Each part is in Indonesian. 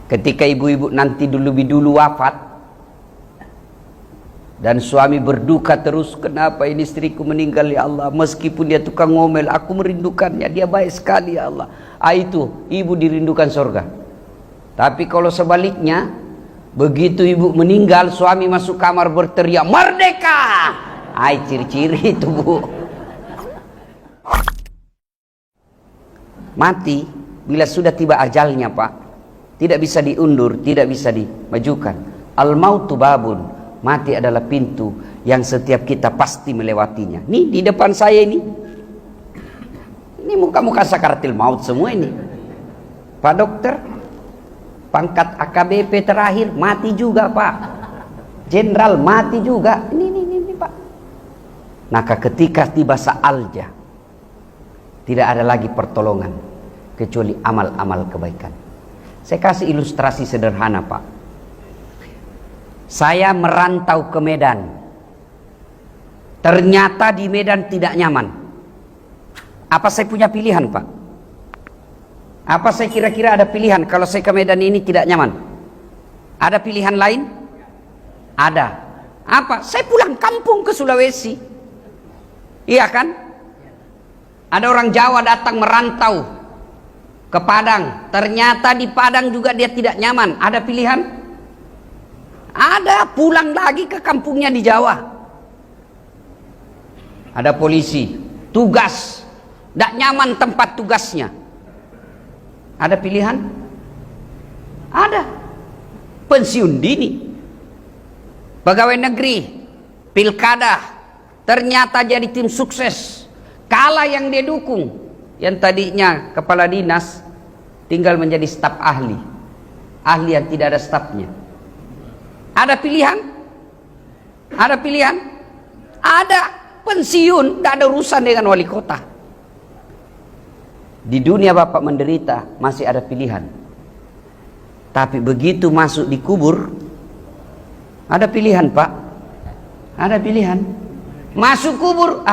Ketika ibu-ibu nanti lebih dulu wafat dan suami berduka terus, kenapa ini istriku meninggal ya Allah, meskipun dia tukang ngomel aku merindukannya, dia baik sekali ya Allah. Itu ibu dirindukan surga. Tapi kalau sebaliknya, begitu ibu meninggal suami masuk kamar berteriak merdeka, ciri-ciri itu bu. Mati bila sudah tiba ajalnya pak, tidak bisa diundur, tidak bisa dimajukan. Al-mautu babun, mati adalah pintu yang setiap kita pasti melewatinya. Nih di depan saya ini muka-muka sakaratil maut semua ini. Pak dokter, pangkat AKBP terakhir mati juga pak, jenderal mati juga. Ini pak. Maka ketika tiba sa'alja, tidak ada lagi pertolongan kecuali amal-amal kebaikan. Saya kasih ilustrasi sederhana pak. Saya merantau ke Medan, ternyata di Medan tidak nyaman. Apa saya punya pilihan pak? Apa saya kira-kira ada pilihan kalau saya ke Medan ini tidak nyaman? Ada pilihan lain? Ada. Apa? Saya pulang kampung ke Sulawesi. Iya kan? Ada orang Jawa datang merantau ke Padang, ternyata di Padang juga dia tidak nyaman. Ada pilihan? Ada, pulang lagi ke kampungnya di Jawa. Ada polisi, tugas, tidak nyaman tempat tugasnya. Ada pilihan? Ada. Pensiun dini. Pegawai negeri, pilkada, ternyata jadi tim sukses. Kalah yang dia dukung, yang tadinya kepala dinas tinggal menjadi staf ahli yang tidak ada stafnya. Ada pilihan? Ada pilihan? Ada. Pensiun, tidak ada urusan dengan wali kota. Di dunia bapak menderita masih ada pilihan, tapi begitu masuk di kubur ada pilihan pak. Ada pilihan. Masuk kubur,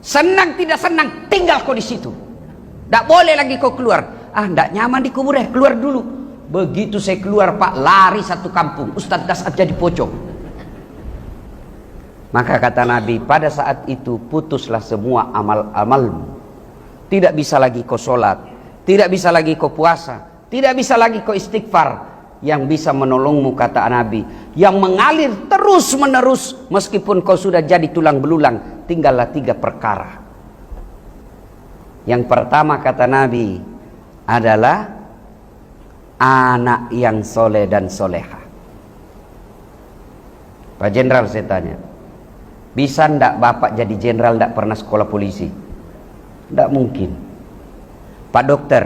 senang tidak senang, tinggal kau di situ. Tak boleh lagi kau keluar. Tidak nyaman di kubur keluar dulu. Begitu saya keluar pak, lari satu kampung. Ustadz Dasat jadi pocong. Maka kata Nabi, pada saat itu putuslah semua amal-amalmu. Tidak bisa lagi kau sholat, tidak bisa lagi kau puasa, tidak bisa lagi kau istighfar. Yang bisa menolongmu kata Nabi, yang mengalir terus menerus meskipun kau sudah jadi tulang belulang, tinggallah 3 perkara. Yang pertama kata Nabi adalah anak yang soleh dan soleha. Pak Jenderal saya tanya, bisa ndak bapak jadi jenderal ndak pernah sekolah polisi? Ndak mungkin. Pak dokter,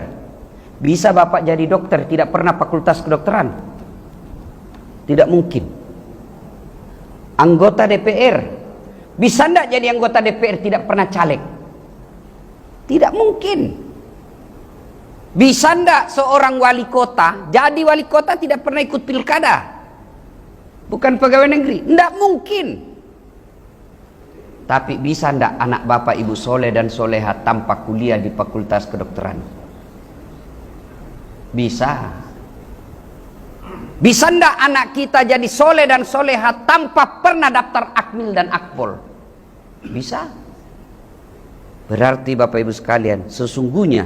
bisa bapak jadi dokter tidak pernah fakultas kedokteran? Tidak mungkin. Anggota DPR, bisa ndak jadi anggota DPR tidak pernah caleg? Tidak mungkin. Bisa ndak seorang wali kota jadi wali kota tidak pernah ikut pilkada? Bukan pegawai negeri? Ndak mungkin. Tapi bisa ndak anak bapak ibu soleh dan soleha tanpa kuliah di fakultas kedokteran? Bisa. Bisa ndak anak kita jadi soleh dan soleha tanpa pernah daftar akmil dan akpol? Bisa. Berarti bapak ibu sekalian, sesungguhnya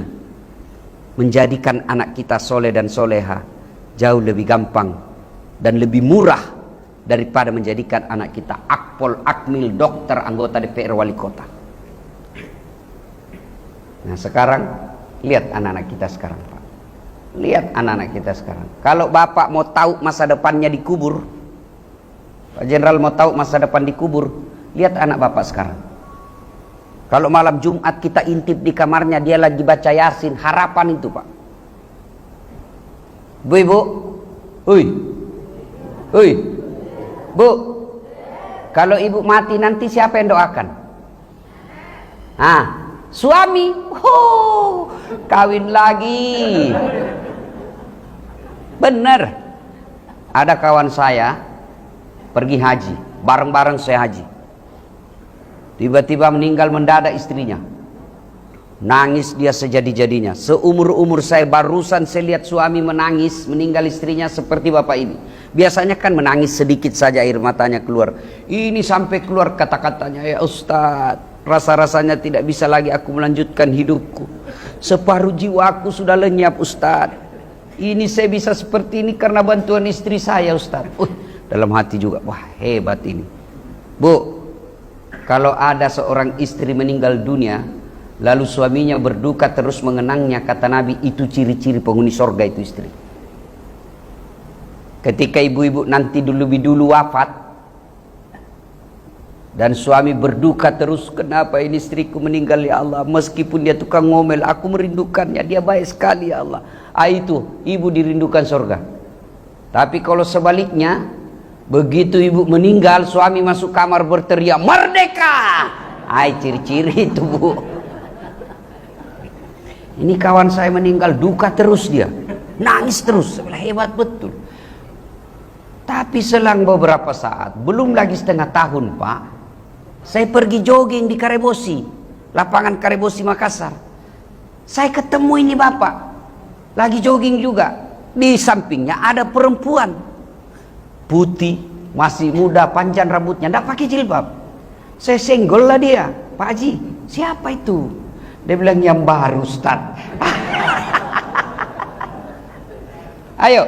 menjadikan anak kita soleh dan soleha jauh lebih gampang dan lebih murah daripada menjadikan anak kita akpol, akmil, dokter, anggota DPR, wali kota. Nah sekarang lihat anak-anak kita sekarang Pak. Lihat anak-anak kita sekarang. Kalau bapak mau tahu masa depannya di kubur, Pak Jenderal mau tahu masa depan di kubur, lihat anak bapak sekarang. Kalau malam Jumat kita intip di kamarnya, dia lagi baca Yasin, harapan itu Pak. Bu ibu, bu, kalau ibu mati nanti siapa yang doakan? Suami, kawin lagi. Bener. Ada kawan saya pergi haji, bareng-bareng saya haji. Tiba-tiba meninggal mendadak istrinya. Nangis dia sejadi-jadinya. Seumur-umur saya barusan saya lihat suami menangis meninggal istrinya seperti bapak ini. Biasanya kan menangis sedikit saja air matanya keluar. Ini sampai keluar kata-katanya, ya Ustaz, rasa-rasanya tidak bisa lagi aku melanjutkan hidupku. Separuh jiwaku sudah lenyap Ustaz. Ini saya bisa seperti ini karena bantuan istri saya Ustaz. Dalam hati juga, wah hebat ini. Bu, kalau ada seorang istri meninggal dunia lalu suaminya berduka terus mengenangnya, kata Nabi, itu ciri-ciri penghuni sorga itu istri. Ketika ibu-ibu nanti lebih dulu wafat dan suami berduka terus, kenapa ini istriku meninggal ya Allah, meskipun dia tukang ngomel aku merindukannya, dia baik sekali ya Allah. Itu ibu dirindukan sorga. Tapi kalau sebaliknya, begitu ibu meninggal suami masuk kamar berteriak merdeka, ciri-ciri itu bu. Ini kawan saya meninggal duka terus, dia nangis terus, hebat betul. Tapi selang beberapa saat, belum lagi setengah tahun pak, saya pergi jogging di Karebosi, lapangan Karebosi Makassar. Saya ketemu ini bapak lagi jogging juga. Di sampingnya ada perempuan putih, masih muda, panjang rambutnya, tidak pakai jilbab. Saya senggol lah dia, Pak Haji, siapa itu? Dia bilang yang baru Ustaz. Ayo,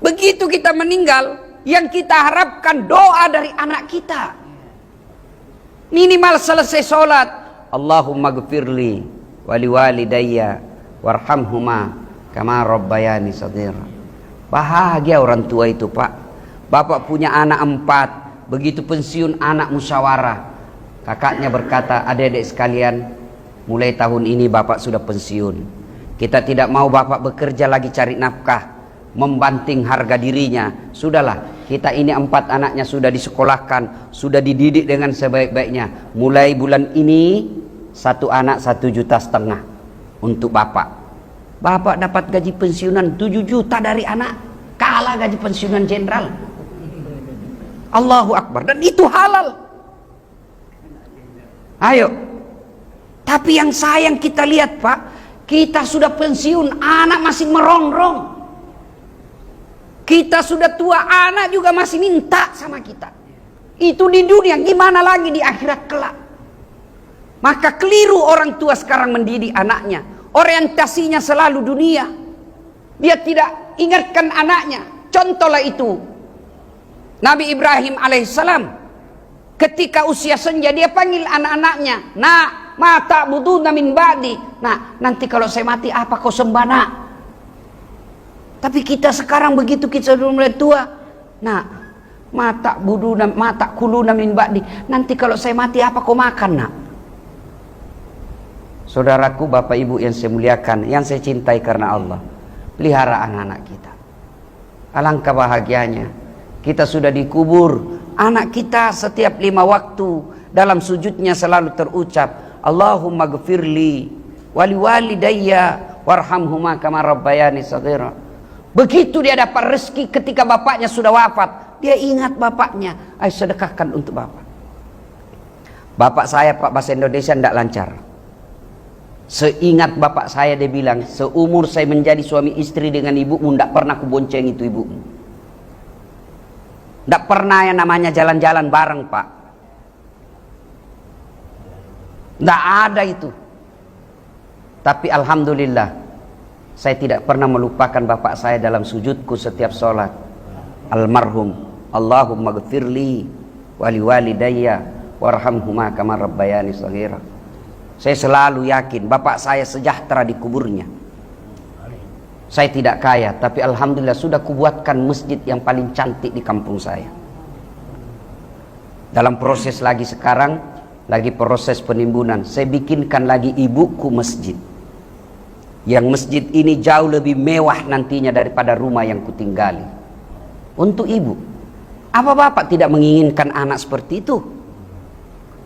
begitu kita meninggal, yang kita harapkan doa dari anak kita. Minimal selesai sholat, Allahumma gfirli wali walidayya warhamhuma kama rabbayani shaghira. Bahagia orang tua itu pak. Bapak punya anak 4, begitu pensiun anak musyawarah. Kakaknya berkata, adik-adik sekalian, mulai tahun ini bapak sudah pensiun. Kita tidak mau bapak bekerja lagi cari nafkah, membanting harga dirinya. Sudahlah, kita ini 4 anaknya sudah disekolahkan, sudah dididik dengan sebaik-baiknya. Mulai bulan ini 1 anak 1,5 juta untuk bapak. Bapak dapat gaji pensiunan 7 juta dari anak, kalah gaji pensiunan jenderal. Allahu Akbar. Dan itu halal. Ayo. Tapi yang sayang kita lihat pak, kita sudah pensiun, anak masih merongrong. Kita sudah tua, anak juga masih minta sama kita. Itu di dunia, gimana lagi di akhirat kelak. Maka keliru orang tua sekarang mendidik anaknya. Orientasinya selalu dunia. Dia tidak ingatkan anaknya. Contohlah itu Nabi Ibrahim alaihissalam, ketika usia senja dia panggil anak-anaknya, nak, ma ta'buduna min ba'di. Nah, nanti kalau saya mati apa kau sembah nak? Tapi kita sekarang begitu kita sudah mulai tua, nah, ma ta'kuluna min ba'di. Nanti kalau saya mati apa kau makan nak? Saudaraku, bapak ibu yang saya muliakan, yang saya cintai karena Allah, pelihara anak-anak kita. Alangkah bahagianya kita sudah dikubur, anak kita setiap 5 waktu dalam sujudnya selalu terucap, Allahumma gfirli wali walidayya warhamhuma kama rabbayani shaghira. Begitu dia dapat rezeki ketika bapaknya sudah wafat, dia ingat bapaknya, ayo sedekahkan untuk bapak. Bapak saya pak bahasa Indonesia tidak lancar. Seingat bapak saya dia bilang, seumur saya menjadi suami istri dengan ibumu tidak pernah kubonceng itu ibumu. Tidak pernah yang namanya jalan-jalan bareng pak. Tidak ada itu. Tapi alhamdulillah, saya tidak pernah melupakan bapak saya dalam sujudku setiap sholat. Almarhum, Allahumma gfirli wali walidayya warhamhuma kama rabbayani shaghira. Saya selalu yakin bapak saya sejahtera di kuburnya. Saya tidak kaya, tapi alhamdulillah sudah kubuatkan masjid yang paling cantik di kampung saya. Dalam proses lagi sekarang, lagi proses penimbunan, saya bikinkan lagi ibuku masjid. Yang masjid ini jauh lebih mewah nantinya daripada rumah yang kutinggali. Untuk ibu. Apa bapak tidak menginginkan anak seperti itu?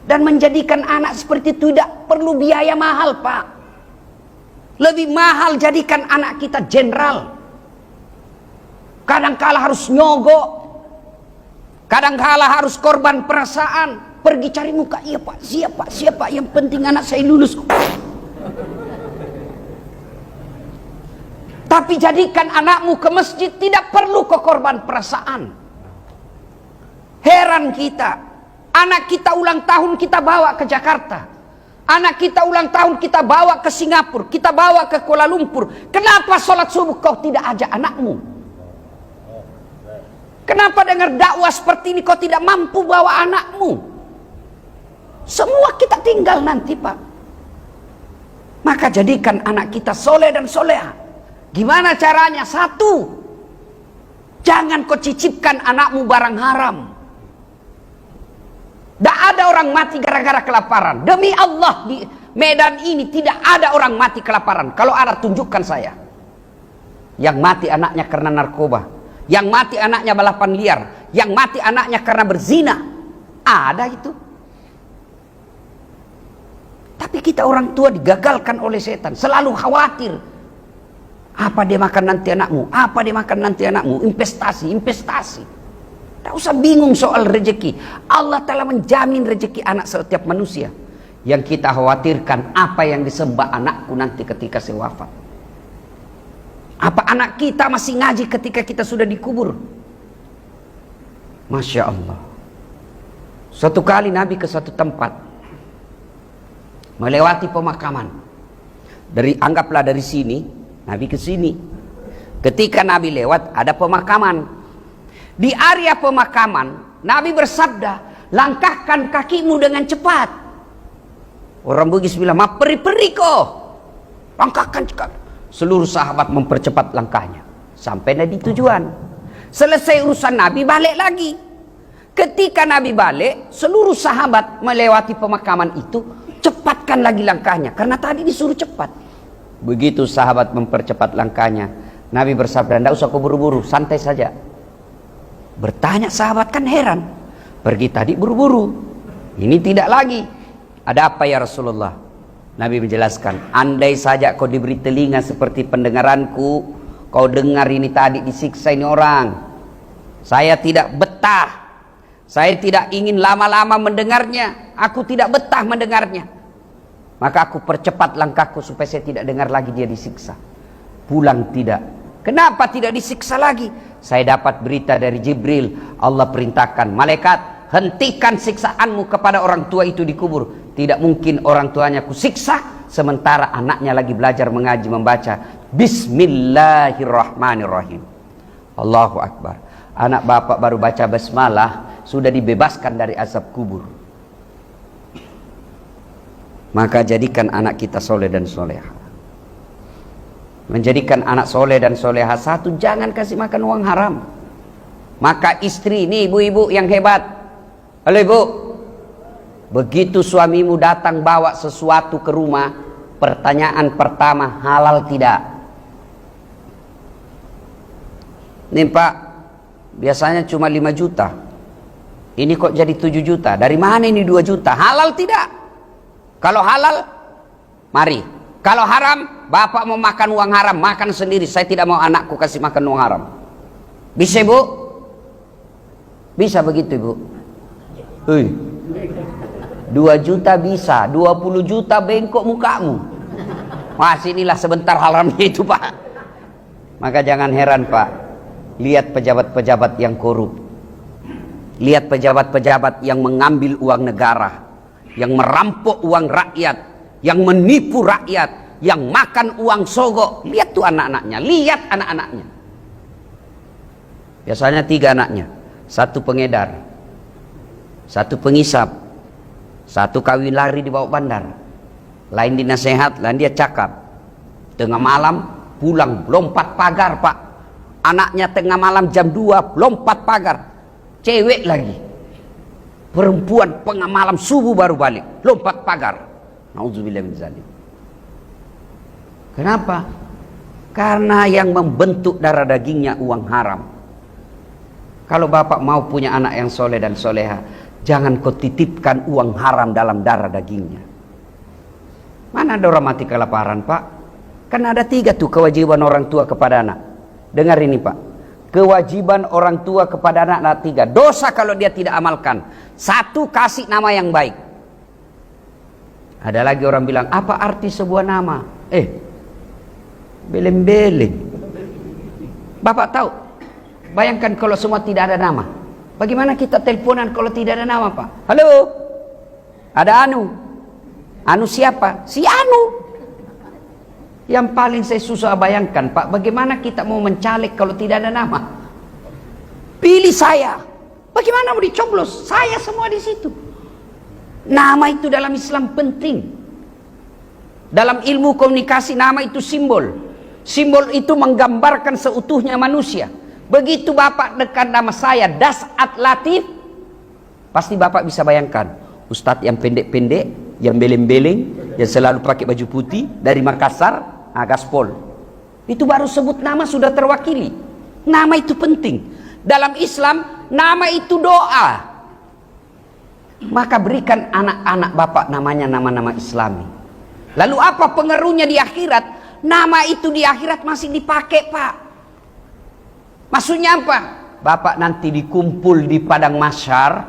Dan menjadikan anak seperti itu tidak perlu biaya mahal pak. Lebih mahal jadikan anak kita jenderal. Kadangkala harus nyogok, kadangkala harus korban perasaan, pergi cari muka. Iya Pak, siapa, yang penting anak saya lulus. Tapi jadikan anakmu ke masjid, tidak perlu kau korban perasaan. Heran kita, anak kita ulang tahun kita bawa ke Jakarta, anak kita ulang tahun kita bawa ke Singapura, kita bawa ke Kuala Lumpur. Kenapa sholat subuh kau tidak ajak anakmu? Kenapa dengar dakwah seperti ini kau tidak mampu bawa anakmu? Semua kita tinggal nanti Pak. Maka jadikan anak kita soleh dan soleha. Gimana caranya? Satu, jangan kau cicipkan anakmu barang haram. Tidak ada orang mati gara-gara kelaparan. Demi Allah, di Medan ini tidak ada orang mati kelaparan. Kalau ada, tunjukkan saya. Yang mati anaknya karena narkoba, yang mati anaknya balapan liar, yang mati anaknya karena berzina. Ada itu. Tapi kita orang tua digagalkan oleh setan. Selalu khawatir. Apa dia makan nanti anakmu? Apa dia makan nanti anakmu? Investasi. Tak usah bingung soal rezeki. Allah telah menjamin rezeki anak setiap manusia. Yang kita khawatirkan, apa yang disembah anakku nanti ketika saya wafat. Apa anak kita masih ngaji ketika kita sudah dikubur? Masya Allah. Suatu kali Nabi ke satu tempat, melewati pemakaman. Anggaplah dari sini, Nabi ke sini. Ketika Nabi lewat, ada pemakaman. Di area pemakaman, Nabi bersabda, langkahkan kakimu dengan cepat. Orang Bugis bilang, ma peri-peri kok. Langkahkan cepat. Seluruh sahabat mempercepat langkahnya. Sampai di tujuan. Selesai urusan Nabi, balik lagi. Ketika Nabi balik, seluruh sahabat melewati pemakaman itu, cepatkan lagi langkahnya. Karena tadi disuruh cepat. Begitu sahabat mempercepat langkahnya, Nabi bersabda, tidak usah kau buru-buru, santai saja. Bertanya sahabat kan heran, pergi tadi buru-buru, ini tidak lagi. Ada apa ya Rasulullah? Nabi menjelaskan, andai saja kau diberi telinga seperti pendengaranku, kau dengar ini tadi disiksa ini orang. Saya tidak betah, saya tidak ingin lama-lama mendengarnya, aku tidak betah mendengarnya. Maka aku percepat langkahku supaya saya tidak dengar lagi dia disiksa. Pulang tidak. Kenapa tidak disiksa lagi? Saya dapat berita dari Jibril. Allah perintahkan, malaikat, hentikan siksaanmu kepada orang tua itu di kubur. Tidak mungkin orang tuanya kusiksa sementara anaknya lagi belajar mengaji membaca Bismillahirrahmanirrahim. Allahu Akbar. Anak bapak baru baca basmalah sudah dibebaskan dari azab kubur. Maka jadikan anak kita soleh dan soleha. Menjadikan anak soleh dan soleha, satu, jangan kasih makan uang haram. Maka istri, ini ibu-ibu yang hebat. Halo ibu, begitu suamimu datang bawa sesuatu ke rumah, pertanyaan pertama, halal tidak? Nih Pak, biasanya cuma 5 juta, ini kok jadi 7 juta, dari mana ini 2 juta? Halal tidak? Kalau halal, mari. Kalau haram, bapak mau makan uang haram, makan sendiri. Saya tidak mau anakku kasih makan uang haram. Bisa ibu? Bisa begitu ibu? 2 juta bisa, 20 juta bengkok mukamu. Mas inilah sebentar haramnya itu Pak. Maka jangan heran Pak, lihat pejabat-pejabat yang korup, lihat pejabat-pejabat yang mengambil uang negara, yang merampok uang rakyat, yang menipu rakyat, yang makan uang sogok. Lihat tuh anak-anaknya, lihat anak-anaknya. Biasanya 3 anaknya, 1 pengedar, 1 pengisap, 1 kawin lari di bawah bandar, lain dinasehat, lain dia cakap. Tengah malam pulang lompat pagar Pak. Anaknya tengah malam jam 2 lompat pagar. Cewek lagi, perempuan tengah malam subuh baru balik, lompat pagar. Nauzubillah min zalim. Kenapa? Karena yang membentuk darah dagingnya uang haram. Kalau bapak mau punya anak yang soleh dan soleha, jangan kau titipkan uang haram dalam darah dagingnya. Mana ada orang mati kelaparan Pak? Kan ada 3 tuh kewajiban orang tua kepada anak. Dengar ini Pak, kewajiban orang tua kepada anak-anak 3. Dosa kalau dia tidak amalkan. 1, kasih nama yang baik. Ada lagi orang bilang, apa arti sebuah nama? Beleng-beleng. Bapak tahu, bayangkan kalau semua tidak ada nama. Bagaimana kita teleponan kalau tidak ada nama, Pak? Halo, ada Anu. Anu siapa? Si Anu. Yang paling saya susah bayangkan, Pak, bagaimana kita mau mencalek kalau tidak ada nama? Pilih saya. Bagaimana mau dicoblos? Saya semua di situ. Nama itu dalam Islam penting. Dalam ilmu komunikasi nama itu simbol. Simbol itu menggambarkan seutuhnya manusia. Begitu Bapak dekat nama saya Dasat Latif, pasti Bapak bisa bayangkan Ustadz yang pendek-pendek, yang beleng-beleng, yang selalu pakai baju putih dari Makassar, Gaspol. Itu baru sebut nama sudah terwakili. Nama itu penting. Dalam Islam nama itu doa. Maka berikan anak-anak Bapak namanya nama-nama Islami. Lalu apa pengaruhnya di akhirat? Nama itu di akhirat masih dipakai, Pak. Maksudnya apa? Bapak nanti dikumpul di padang mahsyar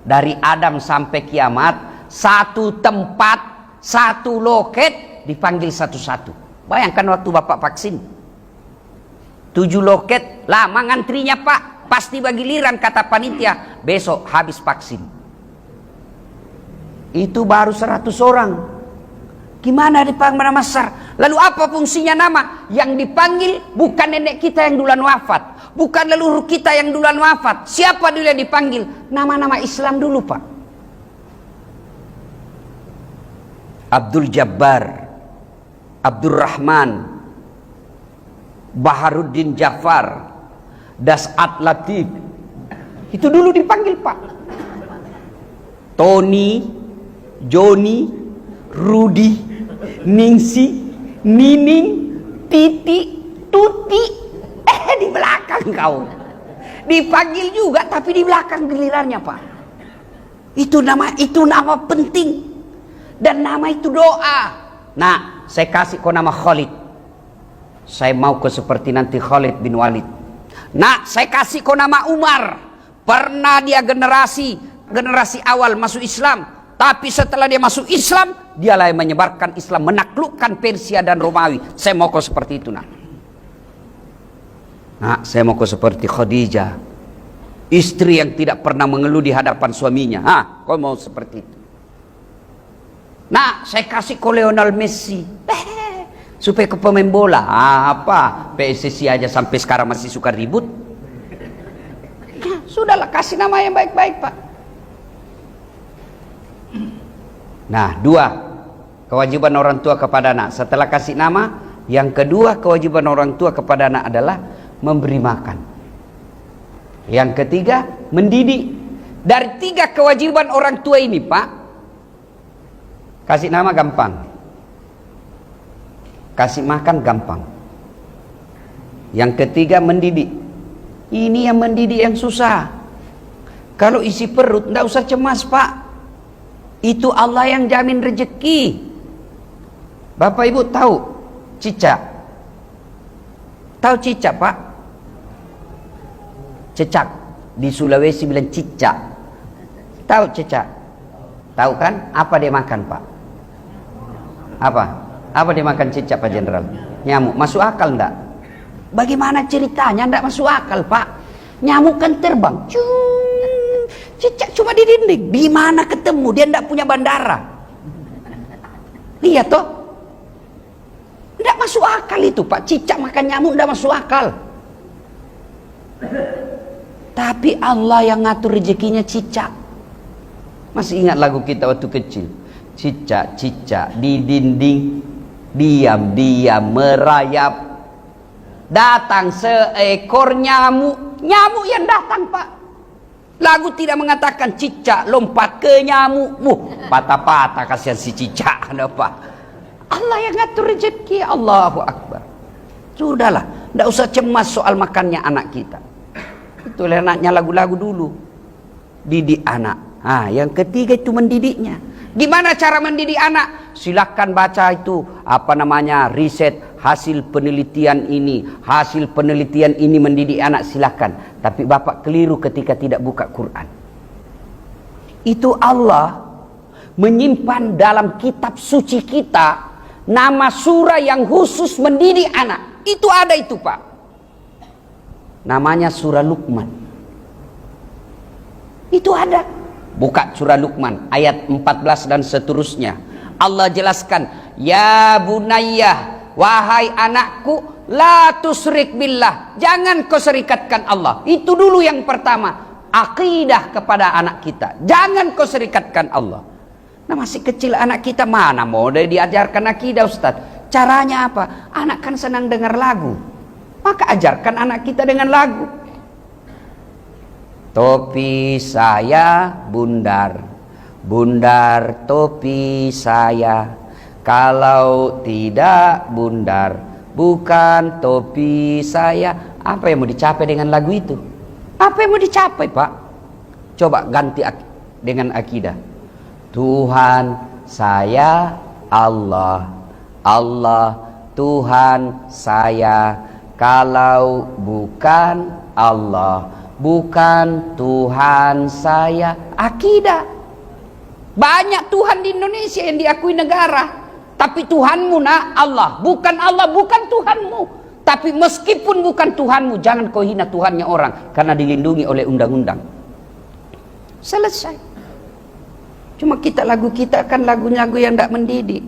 dari Adam sampai kiamat, satu tempat, satu loket, dipanggil satu-satu. Bayangkan waktu Bapak vaksin 7 loket, lama ngantrinya, Pak. Pasti bagi liran kata panitia, besok habis vaksin. Itu baru 100 orang. Gimana dipanggil nama besar? Lalu apa fungsinya nama? Yang dipanggil bukan nenek kita yang duluan wafat, bukan leluhur kita yang duluan wafat. Siapa dulu yang dipanggil? Nama-nama Islam dulu, Pak. Abdul Jabbar, Abdurrahman, Baharuddin Jafar, Dasat Latif. Itu dulu dipanggil, Pak. Tony, Joni, Rudi, Ningsi, Nining, Titi, Tuti. Di belakang kau. Dipanggil juga tapi di belakang gilirannya, Pak. Itu nama penting. Dan nama itu doa. Nah, saya kasih kau nama Khalid. Saya mau kau seperti nanti Khalid bin Walid. Nah, saya kasih kau nama Umar. Pernah dia generasi awal masuk Islam, tapi setelah dia masuk Islam, dialah yang menyebarkan Islam, menaklukkan Persia dan Romawi. Saya mau kau seperti itu, nak. Nah, saya mau kau seperti Khadijah, istri yang tidak pernah mengeluh di hadapan suaminya. Kau mau seperti itu. Nah, saya kasih kau Lionel Messi. Supaya ke pemain bola. Apa? PSSI aja sampai sekarang masih suka ribut. Nah, sudahlah, kasih nama yang baik-baik, Pak. Nah, 2 kewajiban orang tua kepada anak. Setelah kasih nama, yang kedua kewajiban orang tua kepada anak adalah memberi makan. Yang ketiga, mendidik. Dari 3 kewajiban orang tua ini, Pak, kasih nama gampang, kasih makan gampang. Yang ketiga, mendidik. Ini yang mendidik yang susah. Kalau isi perut, tidak usah cemas, Pak. Itu Allah yang jamin rezeki. Bapak Ibu tahu cicak? Tahu cicak, Pak? Cecak. Di Sulawesi bilang cicak. Tahu cicak? Tahu kan? Apa dia makan, Pak? Apa dia makan cicak, Pak Jenderal? Nyamuk. Masuk akal enggak? Bagaimana ceritanya? Enggak masuk akal, Pak. Nyamuk kan terbang. Cicak cuma di dinding. Di mana ketemu? Dia enggak punya bandara. Lihat toh. Enggak masuk akal itu, Pak. Cicak makan nyamuk enggak masuk akal. Tapi Allah yang ngatur rezekinya cicak. Masih ingat lagu kita waktu kecil? Cicak-cicak di dinding, diam-diam merayap. Datang seekor nyamuk. Nyamuk yang datang, Pak. Lagu tidak mengatakan cicak lompat ke nyamuk. Patah-patah kasihan si cicak. Pak. Allah yang ngatur rezeki. Allahu Akbar. Sudahlah, tidak usah cemas soal makannya anak kita. Itulah anaknya lagu-lagu dulu. Didik anak. Yang ketiga itu mendidiknya. Gimana cara mendidik anak? Silakan baca itu riset hasil penelitian ini mendidik anak, silakan. Tapi bapak keliru ketika tidak buka Quran. Itu Allah menyimpan dalam kitab suci kita nama surah yang khusus mendidik anak. Itu ada itu pak. Namanya surah Luqman. Itu ada. Buka surah Luqman ayat 14 dan seterusnya. Allah jelaskan, ya bunayyah, wahai anakku, la tusrik billah, jangan kau serikatkan Allah. Itu dulu yang pertama, akidah kepada anak kita, jangan kau serikatkan Allah. Nah masih kecil anak kita, mana mau diajarkan akidah Ustaz? Caranya apa? Anak kan senang dengar lagu, maka ajarkan anak kita dengan lagu. Topi saya bundar, bundar topi saya, kalau tidak bundar bukan topi saya. Apa yang mau dicapai dengan lagu itu? Apa yang mau dicapai pak? Coba ganti dengan akidah. Tuhan saya Allah, Allah Tuhan saya, kalau bukan Allah bukan Tuhan saya. Akidah. Banyak Tuhan di Indonesia yang diakui negara, tapi Tuhanmu nak Allah, bukan Tuhanmu. Tapi meskipun bukan Tuhanmu, jangan kau hina Tuhannya orang, karena dilindungi oleh undang-undang. Selesai. Cuma lagu kita kan lagu-lagu yang tidak mendidik.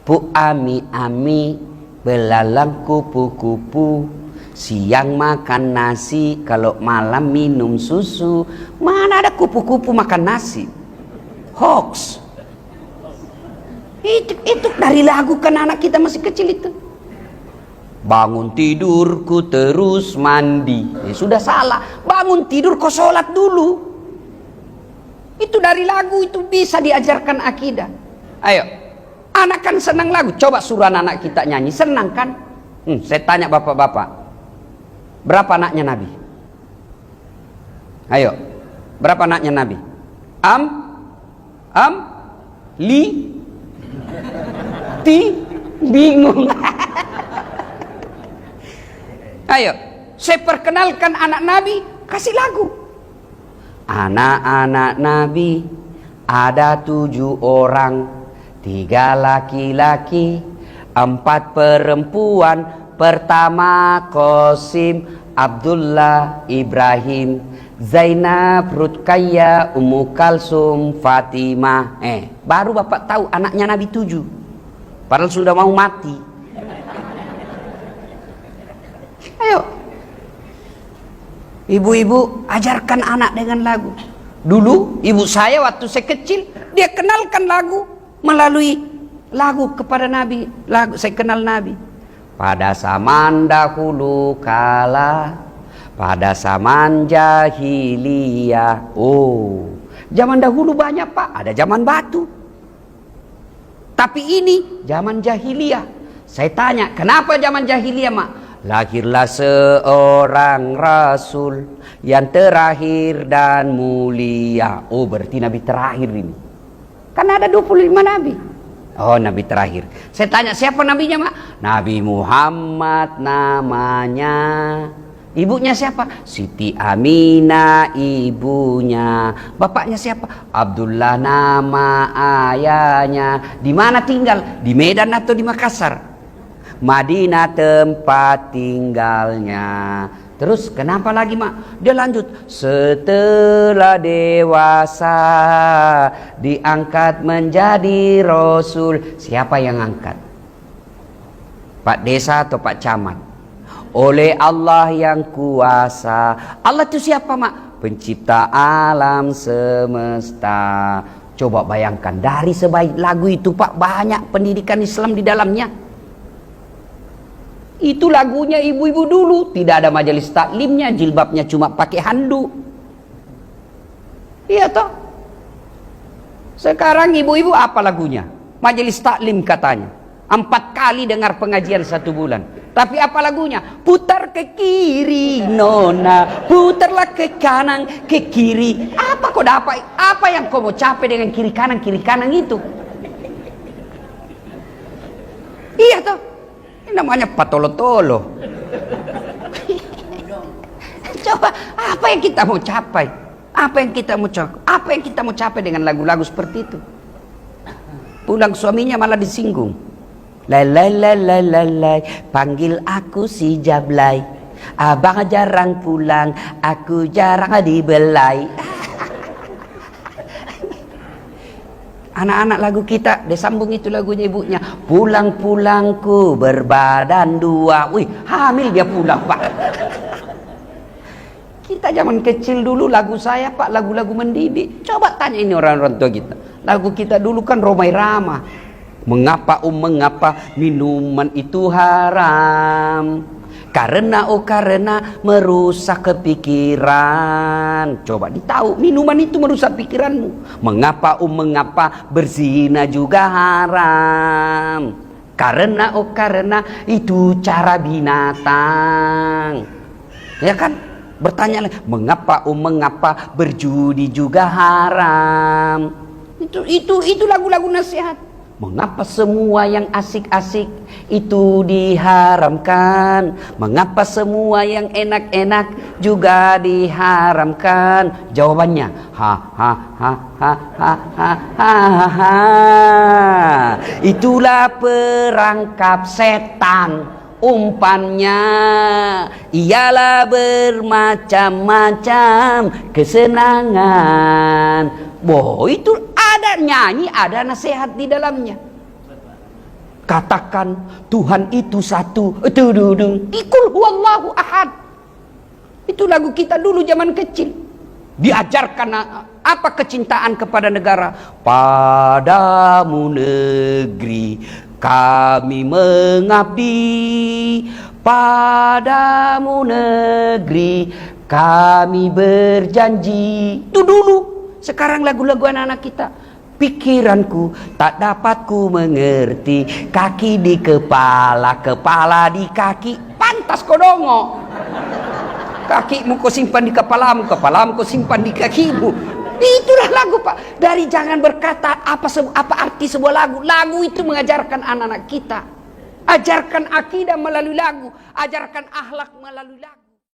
Bu ami ami belalang kupu-kupu, siang makan nasi, kalau malam minum susu. Mana ada kupu-kupu makan nasi? Hoax. Itu dari lagu kan anak kita masih kecil itu. Bangun tidurku terus mandi. Sudah salah. Bangun tidur kau sholat dulu. Itu dari lagu itu bisa diajarkan akidah. Ayo. Anak kan senang lagu. Coba suruh anak kita nyanyi. Senang kan? Saya tanya bapak-bapak. Berapa anaknya Nabi? Ayo. Berapa anaknya Nabi? Bingung. Ayo, saya perkenalkan anak Nabi, kasih lagu. Anak-anak Nabi ada 7 orang, 3 laki-laki, 4 perempuan. Pertama Qasim, Abdullah, Ibrahim, Zainab, Ruqayyah, Ummu Kalsum, Fatimah. Baru bapak tahu anaknya Nabi 7. Padahal sudah mau mati. Ayo. Ibu-ibu ajarkan anak dengan lagu. Dulu ibu saya waktu saya kecil, dia kenalkan lagu melalui lagu kepada Nabi. Saya kenal Nabi. Pada zaman dahulu kala, pada zaman jahiliyah. Oh, zaman dahulu banyak pak, ada zaman batu. Tapi ini zaman jahiliyah. Saya tanya, kenapa zaman jahiliyah mak? Lahirlah seorang rasul yang terakhir dan mulia. Oh, berarti Nabi terakhir ini. Karena ada 25 Nabi. Oh, Nabi terakhir. Saya tanya, siapa nabinya mak? Nabi Muhammad namanya. Ibunya siapa? Siti Aminah ibunya. Bapaknya siapa? Abdullah nama ayahnya. Di mana tinggal? Di Medan atau di Makassar? Madinah tempat tinggalnya. Terus kenapa lagi mak? Dia lanjut, setelah dewasa diangkat menjadi rasul. Siapa yang angkat? Pak Desa atau Pak Camat? Oleh Allah yang kuasa. Allah itu siapa mak? Pencipta alam semesta. Coba bayangkan, dari sebaik lagu itu pak, banyak pendidikan Islam di dalamnya. Itu lagunya ibu-ibu dulu. Tidak ada majelis taklimnya, jilbabnya cuma pakai handuk. Iya toh. Sekarang ibu-ibu apa lagunya? Majelis taklim katanya. 4 kali dengar pengajian 1 bulan. Tapi apa lagunya? Putar ke kiri nona, putarlah ke kanan, ke kiri. Apa kau dapat? Apa yang kau mau capai dengan kiri kanan itu? Iya toh. namanya patolo-tolo. Coba, apa yang kita mau capai? Apa yang kita mau capai? Apa yang kita mau capai dengan lagu-lagu seperti itu? Pulang suaminya malah disinggung. Lai lai lai lai lai lai, panggil aku si Jablay. Abang jarang pulang, aku jarang dibelai. Anak-anak lagu kita, dia sambung itu lagunya ibunya. Pulang-pulangku berbadan dua. Wih, hamil dia pulang, Pak. Kita zaman kecil dulu lagu saya, Pak, lagu-lagu mendidik. Coba tanya ini orang-orang tua kita. Lagu kita dulu kan Romai Rama. Mengapa mengapa minuman itu haram? Karena karena merusak kepikiran. Coba ditahu, minuman itu merusak pikiranmu. Mengapa mengapa berzina juga haram? Karena karena itu cara binatang. Ya kan? Bertanya lagi, mengapa berjudi juga haram? Itu lagu-lagu nasihat. Mengapa semua yang asik-asik itu diharamkan? Mengapa semua yang enak-enak juga diharamkan? Jawabannya, ha ha ha ha ha ha ha ha. Itulah perangkap setan. Umpannya ialah bermacam-macam kesenangan. Boh, itu ada nyanyi, ada nasihat di dalamnya. Katakan Tuhan itu satu. Ikul huwallahu ahad. Itu lagu kita dulu zaman kecil. Diajarkan apa kecintaan kepada negara. Padamu negeri kami mengabdi, padamu negeri kami berjanji. Itu dulu. Sekarang lagu-lagu anak-anak kita. Pikiranku tak dapat ku mengerti, kaki di kepala, kepala di kaki. Pantas kodongo. Kakimu kau simpan di kepalamu, kepalamu kau simpan di kakimu. Itulah lagu, Pak. Dari jangan berkata apa arti sebuah lagu. Lagu itu mengajarkan anak-anak kita. Ajarkan akidah melalui lagu, ajarkan akhlak melalui lagu.